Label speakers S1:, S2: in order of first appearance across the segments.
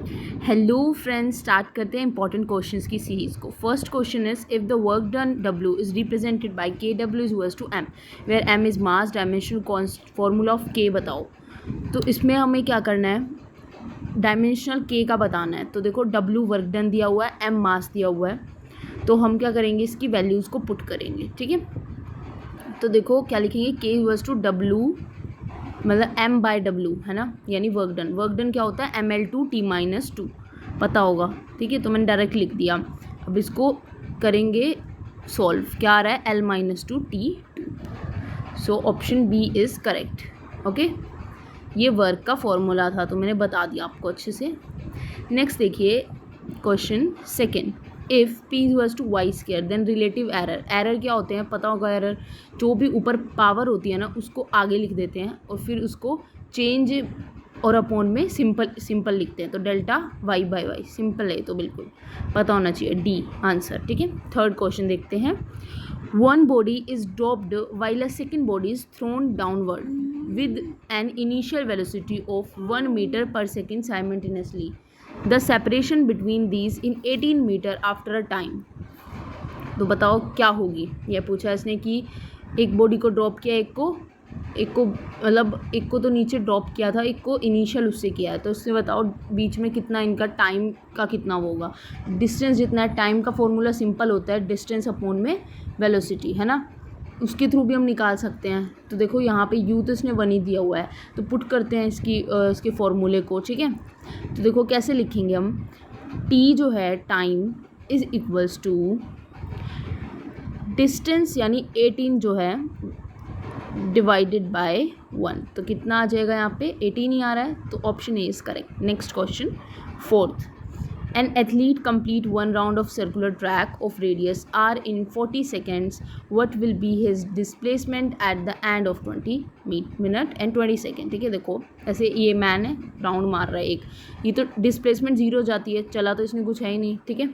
S1: Hello friends, start करते हैं important questions की सीरीज को। First question is if the work done W is represented by KW is verse to M where M is mass dimensional const formula of K बताओ। तो इसमें हमें क्या करना है, डायमेंशनल K का बताना है। तो देखो W वर्क डन दिया हुआ है, M मास दिया हुआ है, तो हम क्या करेंगे, इसकी वैल्यूज़ को पुट करेंगे। ठीक है, तो देखो क्या लिखेंगे, K is verse to W मतलब M/W है ना, यानी वर्क डन। वर्क डन क्या होता है, ML/T-2 पता होगा। ठीक है, तो मैंने डायरेक्ट लिख दिया। अब इसको करेंगे सॉल्व, क्या आ रहा है L-2T2। So option B is correct. Okay, ये वर्क का फॉर्मूला था, तो मैंने बता दिया आपको अच्छे से। नेक्स्ट देखिए question second, if P equals to Y square then relative error. Error क्या होते हैं पता होगा, एरर जो भी ऊपर पावर होती है ना उसको आगे लिख देते हैं और फिर उसको चेंज और अपॉन में सिंपल लिखते हैं। तो डेल्टा y/y सिंपल है, तो बिल्कुल पता होना चाहिए, डी आंसर। ठीक है, थर्ड क्वेश्चन देखते हैं। One body is dropped while a second body is thrown downward with an initial velocity of 1 meter per second simultaneously. The separation between these in 18 meter after a time. तो बताओ क्या होगी। यह पूछा इसने कि एक बॉडी को ड्रॉप किया, एक को तो नीचे ड्रॉप किया था, एक को इनिशियल उससे किया है। तो इससे बताओ बीच में कितना इनका टाइम का कितना होगा। डिस्टेंस जितना है, टाइम का फॉर्मूला सिंपल होता है, डिस्टेंस अपॉन में वेलोसिटी है ना, उसके थ्रू भी हम निकाल सकते हैं। तो देखो यहाँ पे यू तो इसने 1 ही दिया हुआ है, तो पुट करते हैं इसके फॉर्मूले को। ठीक है, तो देखो कैसे लिखेंगे हम, टी जो है time is equals to distance यानी 18 जो है डिवाइडेड बाय 1। तो कितना आ जाएगा, यहाँ पे 18 ही आ रहा है, तो option A is correct. Next question fourth, an athlete complete 1 round of circular track of radius r in 40 seconds. What will be his displacement at the end of 20 minute and 20 second? ठीक है, देखो ऐसे ये man है, round मार रहा है एक, ये तो डिस्प्लेसमेंट जीरो जाती है, चला तो इसमें कुछ है ही नहीं। ठीक है,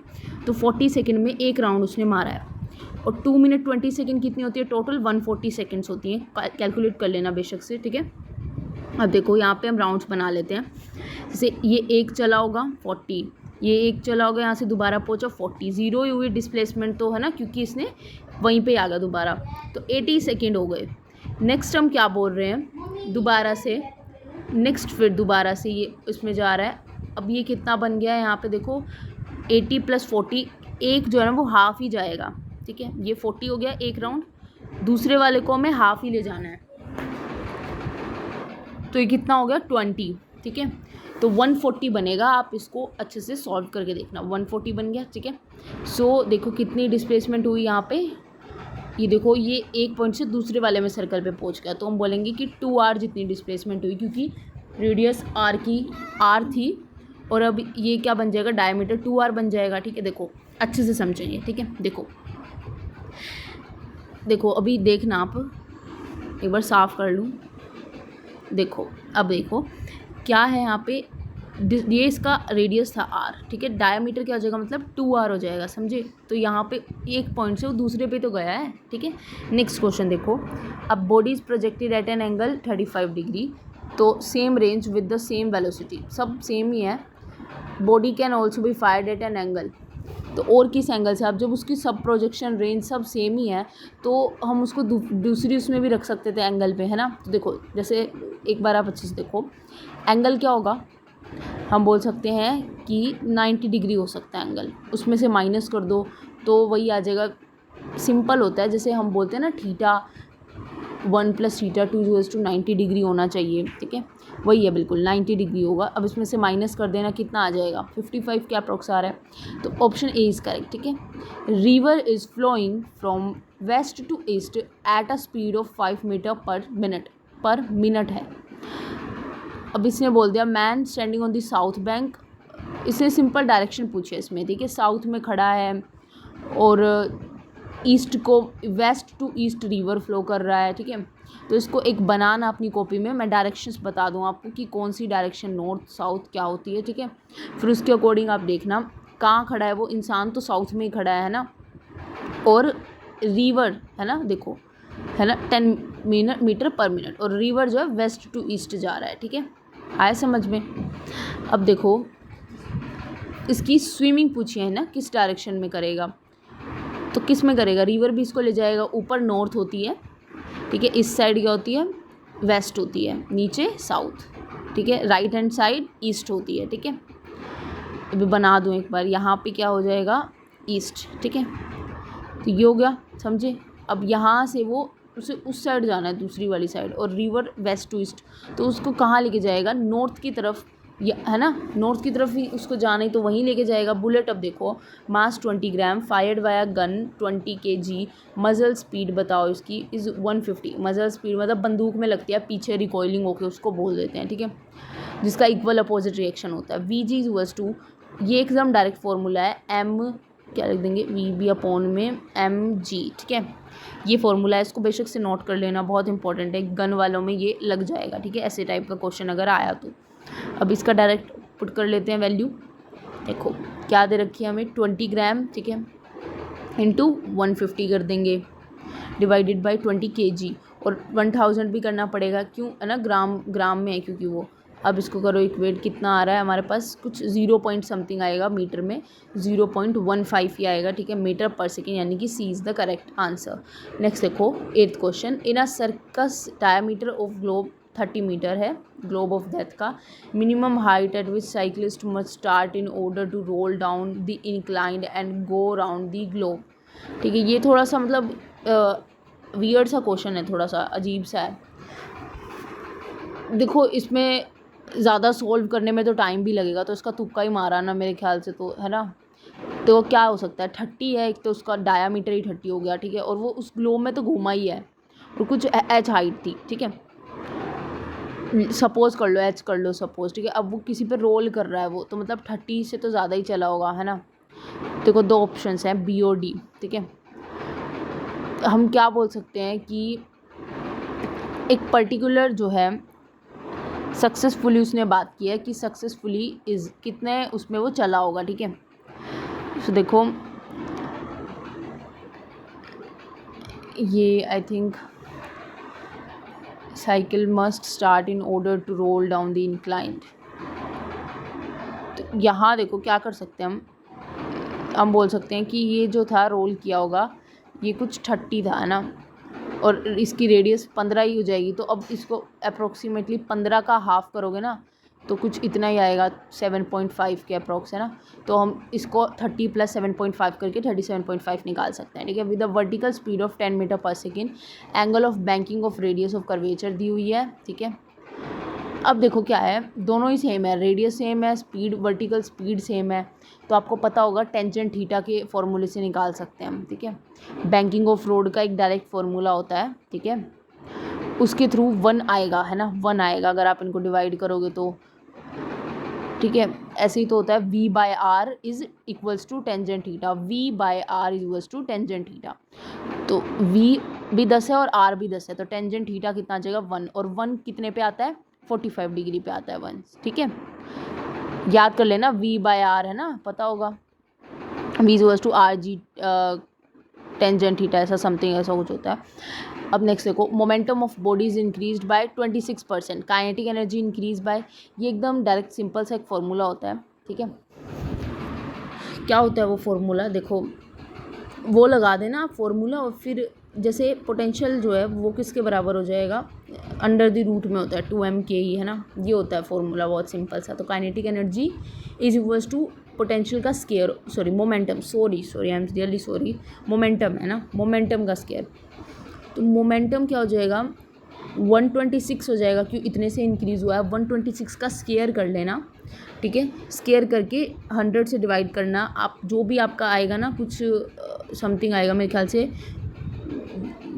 S1: तो 40 सेकेंड में एक राउंड उसने मारा है, और 2 मिनट 20 सेकेंड कितनी होती है, टोटल 140 सेकेंड्स होती हैं। कैलकुलेट कर लेना बेशक से। ठीक है, अब देखो यहाँ पे हम राउंड्स बना लेते हैं। जैसे ये एक चला होगा 40, ये एक चला होगा, यहाँ से दोबारा पहुँचा 40, ज़ीरो ही हुई डिस्प्लेसमेंट तो है ना, क्योंकि इसने वहीं पे आ गया दोबारा, तो 80 सेकेंड हो गए। नेक्स्ट हम क्या बोल रहे हैं, दोबारा से नेक्स्ट फिर दोबारा से ये इसमें जा रहा है। अब ये कितना बन गया है, यहाँ पे देखो 80 + 40, एक जो है ना वो हाफ ही जाएगा। ठीक है, ये 40 हो गया एक राउंड, दूसरे वाले को हमें हाफ ही ले जाना है, तो ये कितना हो गया 20। ठीक है, तो 140 बनेगा, आप इसको अच्छे से सॉल्व करके देखना। 140 बन गया। ठीक है, सो देखो कितनी डिस्प्लेसमेंट हुई यहाँ पे, ये देखो ये एक पॉइंट से दूसरे वाले में सर्कल पे पहुँच गया, तो हम बोलेंगे कि 2r जितनी डिस्प्लेसमेंट हुई, क्योंकि रेडियस r की r थी, और अब ये क्या बन जाएगा, डायमीटर 2r बन जाएगा। ठीक है, देखो अच्छे से समझेंगे। ठीक है, देखो अभी देखना, आप एक बार साफ़ कर लूँ। देखो अब देखो क्या है यहाँ पे, ये इसका रेडियस था r। ठीक है, डायमीटर क्या हो जाएगा, मतलब 2r हो जाएगा, समझे। तो यहाँ पे एक पॉइंट से वो दूसरे पे तो गया है। ठीक है, नेक्स्ट क्वेश्चन देखो, अब body is projected at an angle 35 degree, तो same range with the same velocity, सब सेम ही है। Body can also be fired at an angle, तो और किस एंगल से, आप जब उसकी सब प्रोजेक्शन रेंज सब सेम ही है, तो हम उसको दूसरी उसमें भी रख सकते थे एंगल पे, है ना। तो देखो जैसे एक बार आप अच्छे से देखो, एंगल क्या होगा, हम बोल सकते हैं कि 90 डिग्री हो सकता है एंगल, उसमें से माइनस कर दो तो वही आ जाएगा। सिंपल होता है, जैसे हम बोलते हैं ना θ1 + θ2 = 90 डिग्री होना चाहिए। ठीक है, वही है, बिल्कुल 90 डिग्री होगा। अब इसमें से माइनस कर देना, कितना आ जाएगा 55 के अप्रॉक्स आ रहा है, तो ऑप्शन ए इज़ करेक्ट। ठीक है, river is flowing from west to east at a speed of 5 metre per minute है। अब इसने बोल दिया man standing on the south bank, इसने सिंपल डायरेक्शन पूछे इसमें। ठीक है, साउथ में खड़ा है और ईस्ट को, west to east river flow कर रहा है। ठीक है, तो इसको एक बनाना अपनी कॉपी में, मैं डायरेक्शंस बता दूँ आपको कि कौन सी डायरेक्शन नॉर्थ साउथ क्या होती है। ठीक है, फिर उसके अकॉर्डिंग आप देखना कहाँ खड़ा है वो इंसान, तो साउथ में ही खड़ा है ना, और रिवर है ना, देखो है ना 10 मीटर पर मिनट, और रिवर जो है वेस्ट टू ईस्ट जा रहा है। ठीक है, आया समझ में। अब देखो इसकी स्विमिंग पूछी है ना, किस डायरेक्शन में करेगा, तो किस में करेगा, रिवर भी इसको ले जाएगा, ऊपर नॉर्थ होती है, ठीक है, इस साइड क्या होती है, वेस्ट होती है, नीचे साउथ, ठीक है, राइट हैंड साइड ईस्ट होती है, ठीक है। अभी बना दूँ एक बार, यहाँ पे क्या हो जाएगा, ईस्ट, ठीक है, तो ये हो गया, समझे। अब यहाँ से वो उसे उस साइड जाना है, दूसरी वाली साइड, और रिवर वेस्ट टू ईस्ट, तो उसको कहाँ लेके जाएगा, नॉर्थ की तरफ, है ना, नॉर्थ की तरफ ही उसको जाना ही, तो वहीं लेके जाएगा। बुलेट अब देखो, मास 20 ग्राम, फायर्ड वाया गन 20 kg, मजल स्पीड बताओ इसकी इज़ 150। मजल स्पीड मतलब बंदूक में लगती है पीछे रिकॉइलिंग होके, उसको बोल देते हैं, ठीक है, जिसका इक्वल अपोजिट रिएक्शन होता है। VG इज टू, ये एकदम डायरेक्ट फॉर्मूला है, एम क्या लिख देंगे, VB अपॉन में mg, ठीक है, ये फॉर्मूला है, इसको बेशक से नोट कर लेना, बहुत इंपॉर्टेंट है, गन वालों में ये लग जाएगा, ठीक है, ऐसे टाइप का क्वेश्चन अगर आया तो। अब इसका डायरेक्ट पुट कर लेते हैं वैल्यू, देखो क्या दे रखी है हमें, 20 ग्राम, ठीक है, इंटू 150 कर देंगे, डिवाइडेड बाई 20 kg, और 1000 भी करना पड़ेगा, क्यों है ना, ग्राम में है क्योंकि वो। अब इसको करो इक्वेट, कितना आ रहा है हमारे पास, कुछ 0 पॉइंट समथिंग आएगा, मीटर में 0.15 ही आएगा, ठीक है, मीटर पर सेकेंड, यानी कि C is the correct answer. Next देखो 8th question, in a circus diameter of globe 30 metre है, ग्लोब ऑफ डेथ का, minimum height at which cyclist must start in order to roll down the inclined and go round the globe, ठीक है। ये थोड़ा सा मतलब weird सा question है, थोड़ा सा अजीब सा है। देखो इसमें ज़्यादा सोल्व करने में तो टाइम भी लगेगा, तो इसका तुक्का ही मारा ना मेरे ख्याल से, तो है ना, तो क्या हो सकता है, 30 है, एक तो उसका डायामीटर ही 30 हो गया, ठीक है, और वो उस ग्लोब में तो घूमा ही है, और कुछ h हाइट थी, ठीक है, सपोज कर लो h कर लो सपोज, ठीक है। अब वो किसी पे रोल कर रहा है वो, तो मतलब 30 से तो ज़्यादा ही चला होगा, है ना। देखो 2 ऑप्शंस हैं, B और D, ठीक है। हम क्या बोल सकते हैं कि एक पर्टिकुलर जो है सक्सेसफुली उसने बात की है कि सक्सेसफुली इज़ कितने उसमें वो चला होगा, ठीक है। तो देखो ये I think cycle must start in order to roll down the inclined, तो यहाँ देखो क्या कर सकते हैं हम बोल सकते हैं कि ये जो था रोल किया होगा, ये कुछ 30 था, है ना, और इसकी रेडियस 15 ही हो जाएगी, तो अब इसको अप्रोक्सीमेटली 15 का हाफ करोगे ना, तो कुछ इतना ही आएगा, 7.5 के अप्रोक्स, है ना। तो हम इसको 30 + 7.5 करके 37.5 निकाल सकते हैं, ठीक है। With the vertical speed of 10 metre per second, angle of banking of radius of curvature दी हुई है, ठीक है। अब देखो क्या है, दोनों ही सेम है, रेडियस सेम है, स्पीड वर्टिकल स्पीड सेम है, तो आपको पता होगा टेंजेंट थीटा के फॉर्मूले से निकाल सकते हैं हम, ठीक है। बैंकिंग ऑफ रोड का एक डायरेक्ट फॉर्मूला होता है, ठीक है, उसके थ्रू 1 आएगा, है ना, 1 आएगा अगर आप इनको डिवाइड करोगे तो, ठीक है। ऐसे ही तो होता है, V/R is equals to tangent theta, V/R is equals to tangent theta, तो V भी 10 है और R भी 10 है, तो टेंजेंट थीटा कितना आ जाएगा 1, और 1 कितने पे आता है, 45 डिग्री पे आता है 1, ठीक है। याद कर लेना, V/R है ना, पता होगा, V is equals to RG tangent theta, ऐसा समथिंग ऐसा कुछ होता है। अब नेक्स्ट देखो, momentum of body is increased by 26%, kinetic energy increase by, ये एकदम डायरेक्ट सिंपल सा एक फॉर्मूला होता है, ठीक है। क्या होता है वो फॉर्मूला, देखो वो लगा देना आप फॉर्मूला, और फिर जैसे पोटेंशियल जो है वो किसके बराबर हो जाएगा, अंडर द रूट में होता है 2m/ke, है ना, ये होता है फॉर्मूला, बहुत सिंपल सा। तो kinetic energy is equals to potential का square, sorry momentum, sorry I am really sorry, momentum है ना, मोमेंटम का स्केयर, तो मोमेंटम क्या हो जाएगा, 126 हो जाएगा, क्यों इतने से इंक्रीज़ हुआ है, 126 का स्केयर कर लेना, ठीक है, स्केयर करके 100 से डिवाइड करना, आप जो भी आपका आएगा ना, कुछ समथिंग आएगा मेरे ख्याल से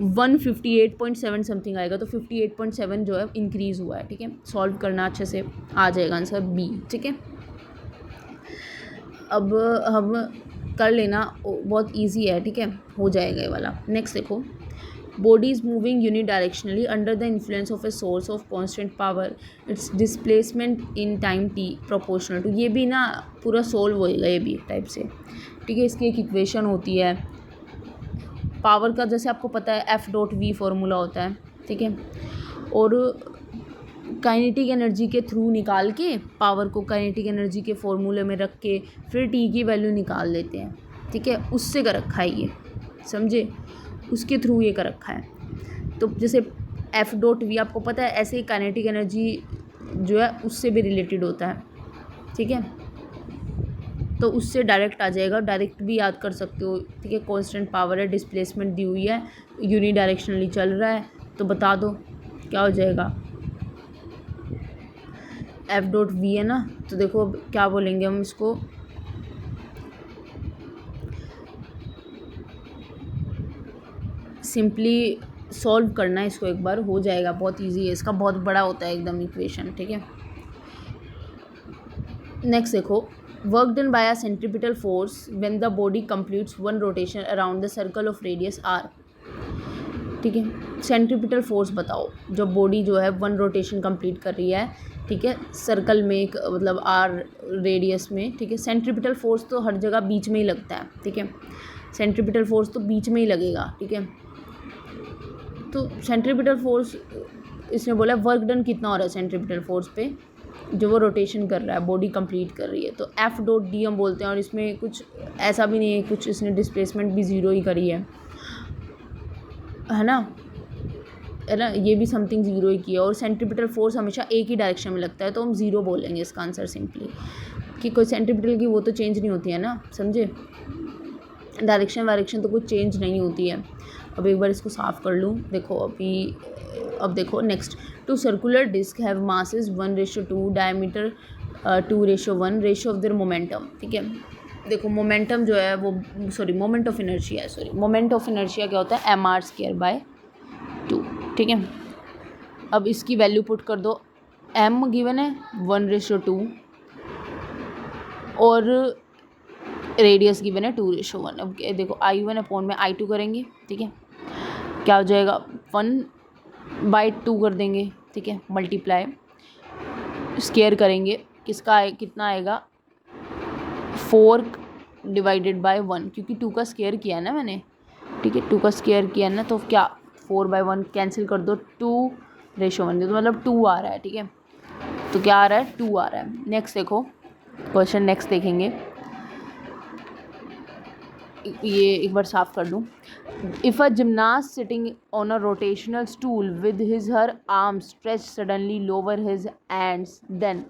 S1: 158.7 समथिंग आएगा, तो 58.7 जो है इंक्रीज़ हुआ है, ठीक है। सॉल्व करना अच्छे से, आ जाएगा आंसर B, ठीक है। अब हम कर लेना, बहुत ईजी है, ठीक है, हो जाएगा ये वाला। नेक्स्ट देखो, body is moving unidirectionally under the influence of a source of constant power, its displacement in time t proportional to, ये भी ना पूरा सोल्व होएगा ये भी एक टाइप से, ठीक है। इसकी एक इक्वेशन होती है पावर का, जैसे आपको पता है F.V फॉर्मूला होता है, ठीक है, और काइनेटिक एनर्जी के थ्रू निकाल के, पावर को काइनेटिक एनर्जी के फॉर्मूले में रख के फिर टी की वैल्यू निकाल लेते हैं, ठीक है, उससे कर रखा है ये, समझे, उसके थ्रू ये कर रखा है। तो जैसे एफ डॉट वी आपको पता है, ऐसे ही काइनेटिक एनर्जी जो है उससे भी रिलेटेड होता है, ठीक है, तो उससे डायरेक्ट आ जाएगा, डायरेक्ट भी याद कर सकते हो, ठीक है। कांस्टेंट पावर है, डिस्प्लेसमेंट दी हुई है, यूनी डायरेक्शनली चल रहा है, तो बता दो क्या हो जाएगा, एफ डॉट वी है ना, तो देखो अब क्या बोलेंगे हम इसको, सिंपली सॉल्व करना है इसको, एक बार हो जाएगा, बहुत इजी है, इसका बहुत बड़ा होता है एकदम इक्वेशन, ठीक है। नेक्स्ट देखो, work done by a centripetal force when the body completes one rotation around the circle of radius R, ठीक है। सेंट्रीपिटल फोर्स बताओ, जो बॉडी जो है वन रोटेशन कंप्लीट कर रही है, ठीक है, सर्कल में एक मतलब आर रेडियस में, ठीक है। सेंट्रीपिटल फोर्स तो हर जगह बीच में ही लगता है, ठीक है, सेंट्रीपिटल फोर्स तो बीच में ही लगेगा, ठीक है। तो सेंट्रीपिटल फोर्स इसने बोला वर्क डन कितना हो रहा है सेंट्रीपिटल फोर्स पे, जो वो रोटेशन कर रहा है, बॉडी कंप्लीट कर रही है, तो एफ डॉट डी हम बोलते हैं, और इसमें कुछ ऐसा भी नहीं है, कुछ इसने डिस्प्लेसमेंट भी ज़ीरो ही करी है ना, है ना, ये भी समथिंग ज़ीरो ही किया, और सेंट्रीपिटल फोर्स हमेशा एक ही डायरेक्शन में लगता है, तो हम ज़ीरो बोलेंगे इसका आंसर सिंपली, कि कोई सेंट्रीपिटल की वो तो चेंज नहीं होती है ना, समझे, डायरेक्शन तो कुछ चेंज नहीं होती है। अब एक बार इसको साफ़ कर लूँ, देखो अब देखो next, two circular disc have masses 1:2, diameter 2:1, ratio of their momentum, ठीक है। देखो मोमेंटम जो है वो, सॉरी मोमेंट ऑफ इनर्शिया है, सॉरी मोमेंट ऑफ इनर्शिया क्या होता है, mr²/2, ठीक है। अब इसकी वैल्यू पुट कर दो, m गिवन है 1:2 और रेडियस गिवन है 2:1। अब देखो I1/I2 करेंगे, ठीक है, क्या हो जाएगा 1/2 कर देंगे, ठीक है, मल्टीप्लाई स्केयर करेंगे, कितना आएगा 4/1, क्योंकि 2 का स्केयर किया ना मैंने, ठीक है, 2 का स्केयर किया ना, तो क्या 4/1 कैंसिल कर दो, 2:1 तो मतलब 2 आ रहा है, ठीक है, तो क्या आ रहा है 2 आ रहा है। नेक्स्ट देखो क्वेश्चन, नेक्स्ट देखेंगे, ये एक बार साफ कर दूँ, if a gymnast sitting on a rotational stool with his her arm stretch suddenly lower his hands, then,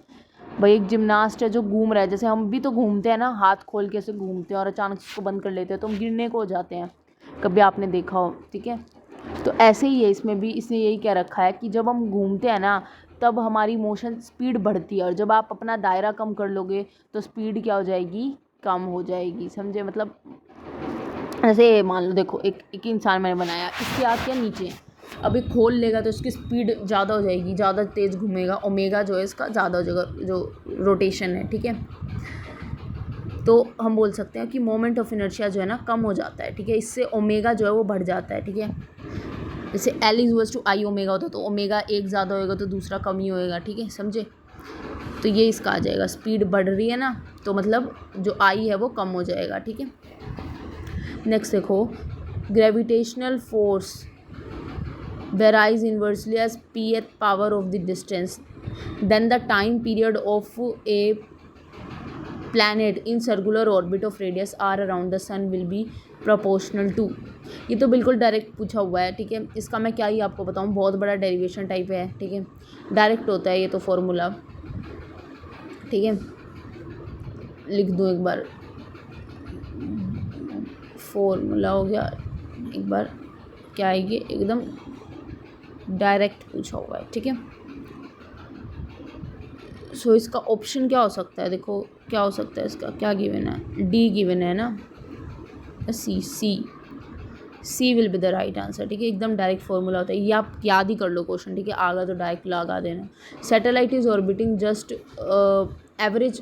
S1: भाई एक जिमनास्ट है जो घूम रहा है, जैसे हम भी तो घूमते हैं ना, हाथ खोल के ऐसे घूमते हैं और अचानक इसको बंद कर लेते हैं तो हम गिरने को हो जाते हैं, कभी आपने देखा हो, ठीक है, तो ऐसे ही है इसमें भी, इसने यही कह रखा है कि जब हम घूमते हैं ना तब हमारी मोशन स्पीड बढ़ती है, और जब आप अपना दायरा कम कर लोगे तो स्पीड क्या हो जाएगी, कम हो जाएगी, समझे, मतलब ऐसे मान लो, देखो एक इंसान मैंने बनाया, इसके हाथ क्या नीचे है, अभी खोल लेगा तो इसकी स्पीड ज़्यादा हो जाएगी, ज़्यादा तेज़ घूमेगा, ओमेगा जो है इसका ज़्यादा हो जाएगा, जो रोटेशन है, ठीक है। तो हम बोल सकते हैं कि मोमेंट ऑफ इनर्शिया जो है ना कम हो जाता है, ठीक है, इससे ओमेगा जो है वो बढ़ जाता है, ठीक है। जैसे L=I ओमेगा होता है, तो ओमेगा एक ज़्यादा होएगा तो दूसरा कम ही होएगा, ठीक है, समझे। तो ये इसका आ जाएगा, स्पीड बढ़ रही है ना, तो मतलब जो I है वो कम हो जाएगा, ठीक है। नेक्स्ट देखो, gravitational force varies inversely as pth power of the distance, then the time period of a planet in circular orbit of radius r around the sun will be proportional to, ये तो बिल्कुल direct पूछा हुआ है, ठीक है, इसका मैं क्या ही आपको बताऊँ, बहुत बड़ा डेरिवेशन टाइप है, ठीक है, डायरेक्ट होता है ये तो फॉर्मूला, ठीक है, लिख दूँ एक बार, फॉर्मूला हो गया, एक बार क्या आएगी, एकदम डायरेक्ट पूछा हुआ है, ठीक है। सो इसका ऑप्शन क्या हो सकता है, देखो क्या हो सकता है इसका, क्या गिवन है, डी गिवन है ना, C will be the right answer, ठीक है, एकदम डायरेक्ट फॉर्मूला होता है, ये आप याद ही कर लो क्वेश्चन, ठीक है, आगा तो डायरेक्ट लगा देना। Satellite is orbiting just average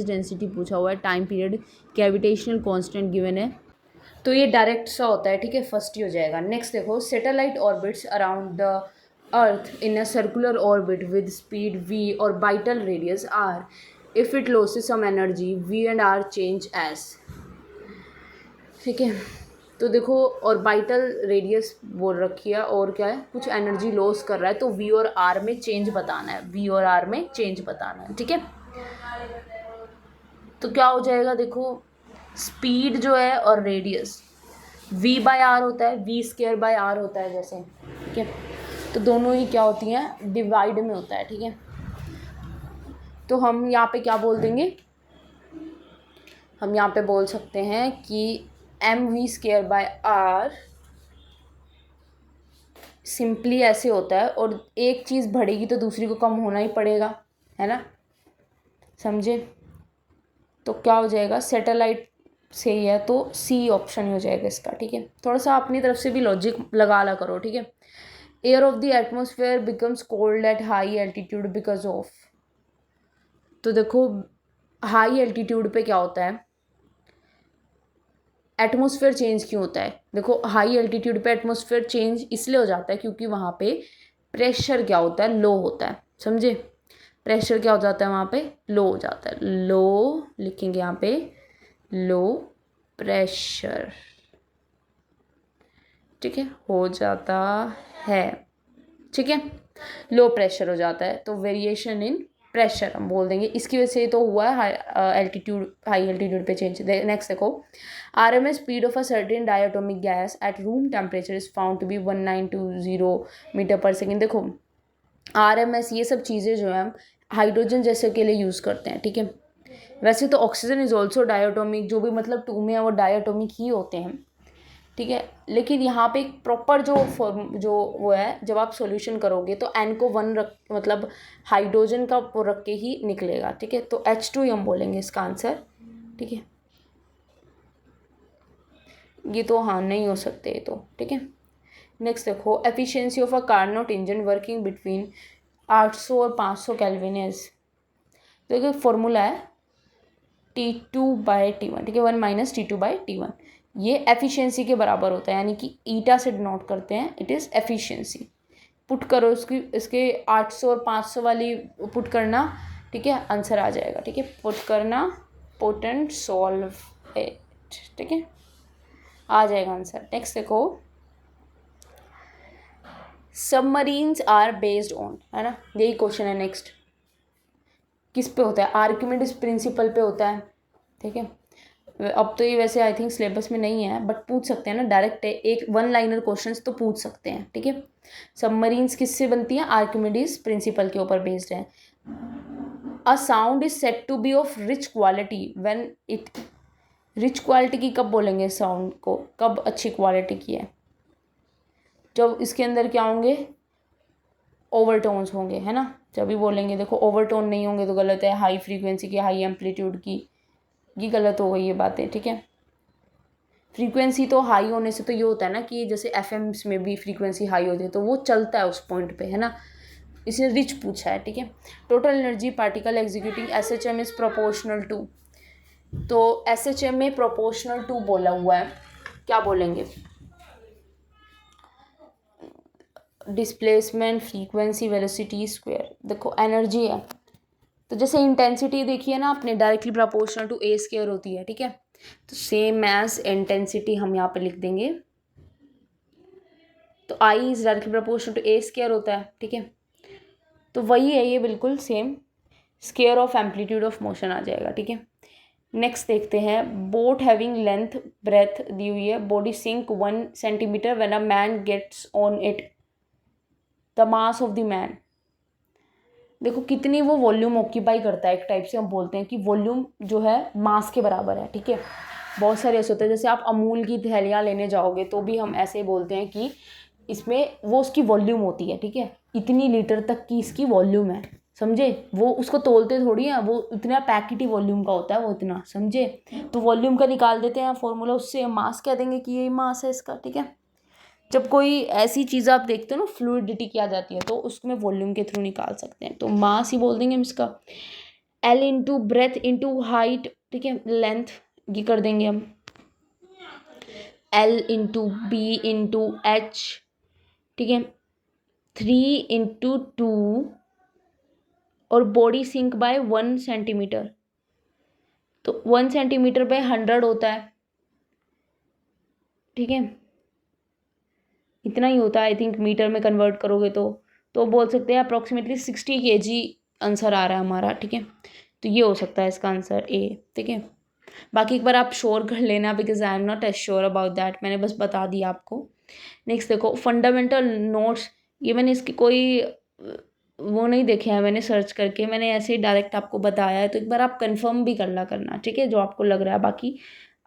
S1: density पूछा हुआ है, time period, gravitational constant given है, तो ये डायरेक्ट सा होता है, ठीक है, फर्स्ट ही हो जाएगा। नेक्स्ट देखो, satellite orbits around the earth in a circular orbit with speed v और orbital radius r, if it loses some energy v and r change as, ठीक है, तो देखो ऑर्बिटल रेडियस बोल रखी है और क्या है, कुछ एनर्जी लॉस कर रहा है, तो वी और आर में चेंज बताना है, वी और आर में चेंज बताना है, ठीक है। तो क्या हो जाएगा, देखो स्पीड जो है और रेडियस v बाय आर होता है, v स्क्वायर बाय आर होता है जैसे, ठीक है। तो दोनों ही क्या होती हैं, डिवाइड में होता है, ठीक है। तो हम यहाँ पे क्या बोल देंगे, हम यहाँ पे बोल सकते हैं कि M V square by R simply ऐसे होता है, और एक चीज़ बढ़ेगी तो दूसरी को कम होना ही पड़ेगा, है ना, समझे। तो क्या हो जाएगा, सैटेलाइट से ही है तो सी ऑप्शन ही हो जाएगा इसका, ठीक है। थोड़ा सा अपनी तरफ से भी लॉजिक लगा ला करो, ठीक है। Air of the atmosphere becomes cold at high altitude because of, तो देखो हाई एल्टीट्यूड पे क्या होता है, एटमॉस्फेयर चेंज क्यों होता है, देखो हाई एल्टीट्यूड पे एटमॉस्फेयर चेंज इसलिए हो जाता है क्योंकि वहाँ पे प्रेशर क्या होता है, लो होता है, समझे। प्रेशर क्या हो जाता है वहाँ पे, लो हो जाता है, लो लिखेंगे यहाँ पे, लो प्रेशर, ठीक है, हो जाता है, ठीक है, लो प्रेशर हो जाता है, तो वेरिएशन इन प्रेशर हम बोल देंगे, इसकी वजह से तो हुआ है हाई एल्टीट्यूड पे चेंज। नेक्स्ट देखो, RMS speed of a certain diatomic gas at room temperature is found to be 1920 metre per second. देखो RMS ये सब चीज़ें जो है हम हाइड्रोजन जैसे के लिए यूज़ करते हैं, ठीक है। वैसे तो ऑक्सीजन इज ऑल्सो डायटोमिक, जो भी मतलब टू में है वो डायटोमिक ही होते हैं, ठीक है। लेकिन यहाँ पे एक प्रॉपर जो वो है, जब आप सॉल्यूशन करोगे तो एन को 1 रख, मतलब हाइड्रोजन का वो रख के ही निकलेगा, ठीक है। तो H2 ही हम बोलेंगे इसका आंसर, ठीक है। ये तो हाँ नहीं हो सकते ये तो, ठीक है। नेक्स्ट देखो, efficiency of a Carnot engine working between 800 और 500 केल्विन इज, तो एक फॉर्मूला है T2/T1, ठीक है, 1 - T2/T1, ये एफिशिएंसी के बराबर होता है, यानी कि ईटा से डिनोट करते हैं, इट इज़ एफिशिएंसी। पुट करो इसके 800 और 500 वाली पुट करना, ठीक है, आंसर आ जाएगा, ठीक है। पुट करना, पुट एंड सॉल्व इट, ठीक है, आ जाएगा आंसर। नेक्स्ट देखो, सबमरीन्स आर बेस्ड ऑन, है ना, यही क्वेश्चन है। नेक्स्ट किस पे होता है, आर्किमिडीज प्रिंसिपल पे होता है, ठीक है। अब तो ये वैसे आई थिंक सिलेबस में नहीं है, बट पूछ सकते हैं ना डायरेक्ट, एक 1 लाइनर क्वेश्चंस तो पूछ सकते हैं, ठीक है। सबमरीन्स किससे बनती हैं, आर्किमिडीज प्रिंसिपल के ऊपर बेस्ड है। A sound is said to be of rich quality when it, rich quality की कब बोलेंगे साउंड को, कब अच्छी क्वालिटी की है, जब इसके अंदर क्या होंगे, ओवरटोन्स होंगे, है ना, जब भी बोलेंगे। देखो ओवरटोन नहीं होंगे तो गलत है, हाई फ्रीक्वेंसी की, हाई एम्पलीट्यूड की, ये गलत हो गई ये बातें, ठीक है। फ्रीक्वेंसी तो हाई होने से तो ये होता है ना कि जैसे एफएम्स में भी फ्रीक्वेंसी हाई होती है तो वो चलता है उस पॉइंट पे, है ना, इसने रिच पूछा है, ठीक है। Total energy particle executing SHM is proportional to, तो SHM में प्रोपोर्शनल टू बोला हुआ है, क्या बोलेंगे, डिस्प्लेसमेंट, फ्रीक्वेंसी, वेलोसिटी स्क्वायर। देखो एनर्जी है तो जैसे इंटेंसिटी देखिए ना आपने, directly proportional to A square होती है, ठीक है। तो सेम एज इंटेंसिटी हम यहाँ पे लिख देंगे, तो I is directly proportional to A square होता है, ठीक है। तो वही है ये, बिल्कुल सेम, square of amplitude of motion आ जाएगा, ठीक है। नेक्स्ट देखते हैं, बोट हैविंग लेंथ ब्रेथ दी हुई है, body sink 1 centimetre when a man gets on it, the mass of the man. देखो कितनी वो वॉल्यूम ऑक्यूपाई करता है, एक टाइप से हम बोलते हैं कि वॉल्यूम जो है मास के बराबर है, ठीक है। बहुत सारे ऐसे होते हैं, जैसे आप अमूल की थैलियाँ लेने जाओगे तो भी हम ऐसे बोलते हैं कि इसमें वो उसकी वॉल्यूम होती है, ठीक है, इतनी लीटर तक की इसकी वॉल्यूम है, समझे। वो उसको तोलते थोड़ी हैं, वो इतना पैकेट ही वॉल्यूम का होता है, वो इतना, समझे। तो वॉल्यूम का निकाल देते हैं फॉर्मूला, उससे मास कह देंगे कि यही मास है इसका, ठीक है। जब कोई ऐसी चीज़ आप देखते हो ना, फ्लूइडिटी की आ जाती है, तो उसमें वॉल्यूम के थ्रू निकाल सकते हैं, तो मास ही बोल देंगे हम इसका। L into breadth into height, ठीक है, लेंथ ये कर देंगे हम, L into B into H, ठीक है, 3 × 2, और बॉडी सिंक बाय 1 सेंटीमीटर, तो 1 सेंटीमीटर बाय 100 होता है, ठीक है, इतना ही होता है आई थिंक, मीटर में कन्वर्ट करोगे तो बोल सकते हैं अप्रॉक्सीमेटली 60 kg आंसर आ रहा है हमारा। ठीक है, तो ये हो सकता है इसका आंसर ए। ठीक है, बाकी एक बार आप श्योर कर लेना, because I am not as sure about that, मैंने बस बता दिया आपको। नेक्स्ट देखो, फंडामेंटल नोट्स, ये मैंने इसकी कोई वो नहीं देखे हैं मैंने सर्च करके, मैंने ऐसे ही डायरेक्ट आपको बताया है, तो एक बार आप कंफर्म भी कर ला करना, ठीक है, जो आपको लग रहा है। बाकी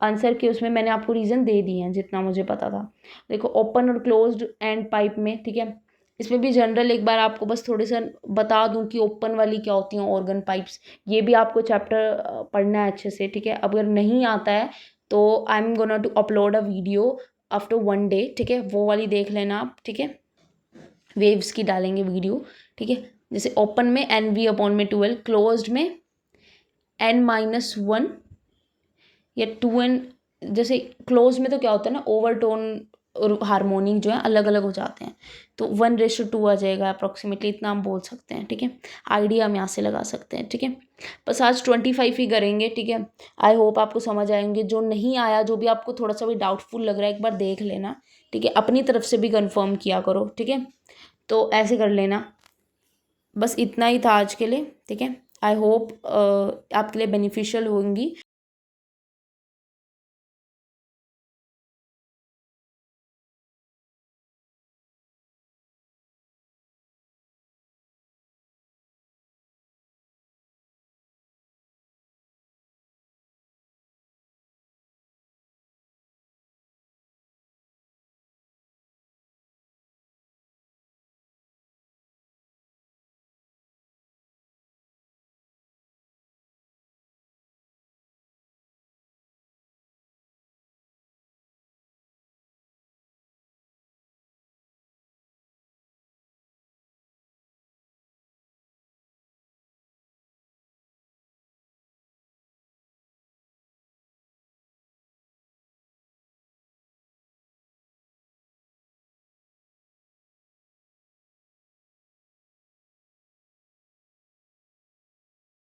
S1: आंसर के उसमें मैंने आपको रीज़न दे दिए हैं जितना मुझे पता था। देखो, ओपन और क्लोज्ड एंड पाइप में, ठीक है, इसमें भी जनरल एक बार आपको बस थोड़े सा बता दूं कि ओपन वाली क्या होती हैं ऑर्गन पाइप्स, ये भी आपको चैप्टर पढ़ना है अच्छे से। ठीक है, अगर नहीं आता है तो I am gonna to upload a video after 1 day, ठीक है, वो वाली देख लेना आप। ठीक है, वेव्स की डालेंगे वीडियो। ठीक है, जैसे ओपन में NV/12, क्लोज्ड में N-1 या 2N। जैसे क्लोज में तो क्या होता है ना, ओवरटोन और हारमोनिक जो है अलग अलग हो जाते हैं, तो 1:2 आ जाएगा अप्रॉक्सीमेटली, इतना हम बोल सकते हैं। ठीक है, आइडिया हम यहाँ से लगा सकते हैं। ठीक है, बस आज 25 ही करेंगे। ठीक है, आई होप आपको समझ आएंगे। जो नहीं आया, जो भी आपको थोड़ा सा भी डाउटफुल लग रहा है, एक बार देख लेना। ठीक है, अपनी तरफ से भी कंफर्म किया करो। ठीक है, तो ऐसे कर लेना। बस इतना ही था आज के लिए। ठीक है, आई होप आपके लिए बेनिफिशियल होंगी।